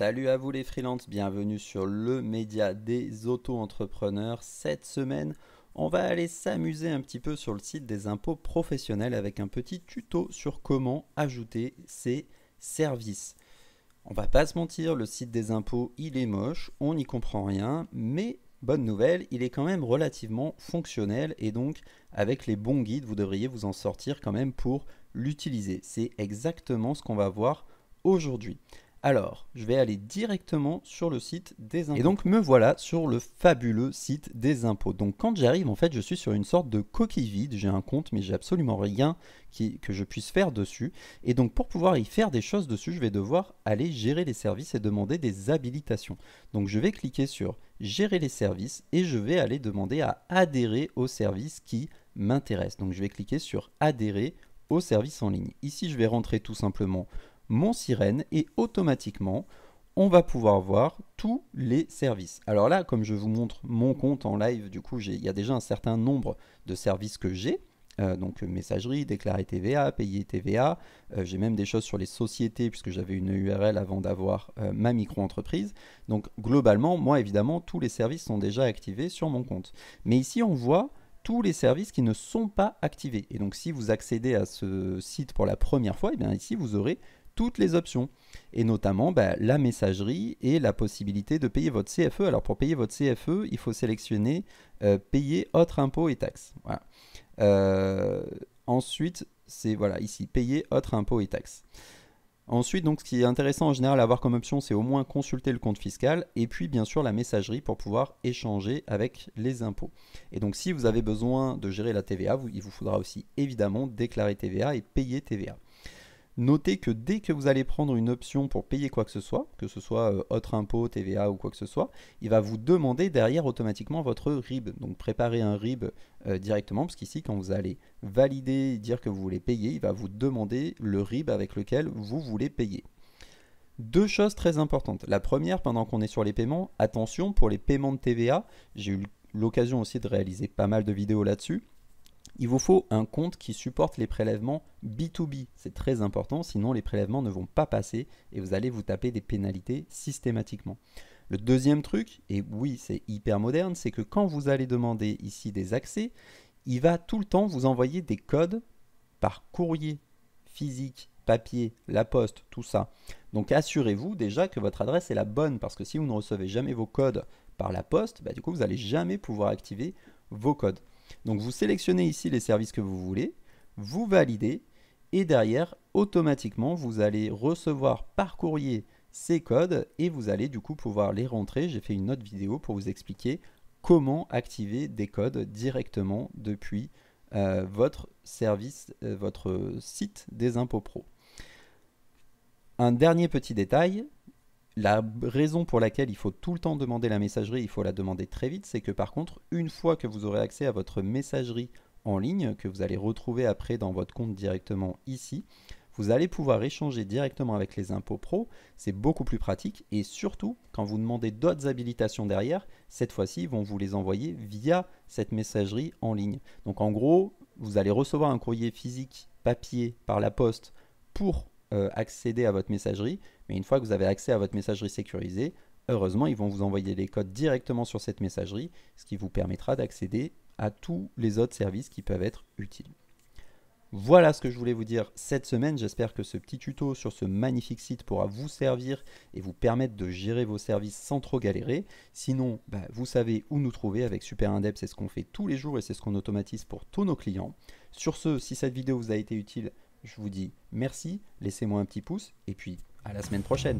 Salut à vous les freelances, bienvenue sur le média des auto-entrepreneurs. Cette semaine, on va aller s'amuser un petit peu sur le site des impôts professionnels avec un petit tuto sur comment ajouter ces services. On va pas se mentir, le site des impôts, il est moche, on n'y comprend rien, mais bonne nouvelle, il est quand même relativement fonctionnel et donc avec les bons guides, vous devriez vous en sortir quand même pour l'utiliser. C'est exactement ce qu'on va voir aujourd'hui. Alors, je vais aller directement sur le site des impôts. Et donc, me voilà sur le fabuleux site des impôts. Donc, quand j'arrive, en fait, je suis sur une sorte de coquille vide. J'ai un compte, mais j'ai absolument rien que je puisse faire dessus. Et donc, pour pouvoir y faire des choses dessus, je vais devoir aller gérer les services et demander des habilitations. Donc, je vais cliquer sur gérer les services et je vais aller demander à adhérer au service qui m'intéresse. Donc, je vais cliquer sur adhérer au service en ligne. Ici, je vais rentrer tout simplement mon sirène et automatiquement on va pouvoir voir tous les services. Alors là, comme je vous montre mon compte en live, du coup il y a déjà un certain nombre de services que j'ai. Donc messagerie, déclarer TVA, payer TVA, j'ai même des choses sur les sociétés puisque j'avais une URL avant d'avoir ma micro-entreprise. Donc globalement, moi évidemment, tous les services sont déjà activés sur mon compte. Mais ici on voit tous les services qui ne sont pas activés. Et donc si vous accédez à ce site pour la première fois, et bien ici vous aurez toutes les options et notamment la messagerie et la possibilité de payer votre CFE. Alors pour payer votre CFE, il faut sélectionner payer autres impôts et taxes. Voilà. Ensuite, c'est voilà ici payer autres impôts et taxes. Ensuite, donc, ce qui est intéressant en général à avoir comme option, c'est au moins consulter le compte fiscal et puis bien sûr la messagerie pour pouvoir échanger avec les impôts. Et donc si vous avez besoin de gérer la TVA, il vous faudra aussi évidemment déclarer TVA et payer TVA. Notez que dès que vous allez prendre une option pour payer quoi que ce soit autre impôt, TVA ou quoi que ce soit, il va vous demander derrière automatiquement votre RIB. Donc préparez un RIB directement, parce qu'ici quand vous allez valider, dire que vous voulez payer, il va vous demander le RIB avec lequel vous voulez payer. Deux choses très importantes. La première, pendant qu'on est sur les paiements, attention pour les paiements de TVA, j'ai eu l'occasion aussi de réaliser pas mal de vidéos là-dessus. Il vous faut un compte qui supporte les prélèvements B2B. C'est très important, sinon les prélèvements ne vont pas passer et vous allez vous taper des pénalités systématiquement. Le deuxième truc, et oui c'est hyper moderne, c'est que quand vous allez demander ici des accès, il va tout le temps vous envoyer des codes par courrier physique, papier, la poste, tout ça. Donc assurez-vous déjà que votre adresse est la bonne parce que si vous ne recevez jamais vos codes par la poste, du coup vous n'allez jamais pouvoir activer vos codes. Donc vous sélectionnez ici les services que vous voulez, vous validez et derrière automatiquement vous allez recevoir par courrier ces codes et vous allez du coup pouvoir les rentrer. J'ai fait une autre vidéo pour vous expliquer comment activer des codes directement depuis votre service, votre site des impôts pro. Un dernier petit détail. La raison pour laquelle il faut tout le temps demander la messagerie, il faut la demander très vite, c'est que par contre, une fois que vous aurez accès à votre messagerie en ligne, que vous allez retrouver après dans votre compte directement ici, vous allez pouvoir échanger directement avec les impôts pro, c'est beaucoup plus pratique et surtout, quand vous demandez d'autres habilitations derrière, cette fois-ci, ils vont vous les envoyer via cette messagerie en ligne. Donc en gros, vous allez recevoir un courrier physique papier par la poste pour accéder à votre messagerie, mais une fois que vous avez accès à votre messagerie sécurisée, heureusement, ils vont vous envoyer les codes directement sur cette messagerie, ce qui vous permettra d'accéder à tous les autres services qui peuvent être utiles. Voilà ce que je voulais vous dire cette semaine. J'espère que ce petit tuto sur ce magnifique site pourra vous servir et vous permettre de gérer vos services sans trop galérer. Sinon, vous savez où nous trouver avec Super Indep, c'est ce qu'on fait tous les jours et c'est ce qu'on automatise pour tous nos clients. Sur ce, si cette vidéo vous a été utile, je vous dis merci, laissez-moi un petit pouce et puis à la semaine prochaine.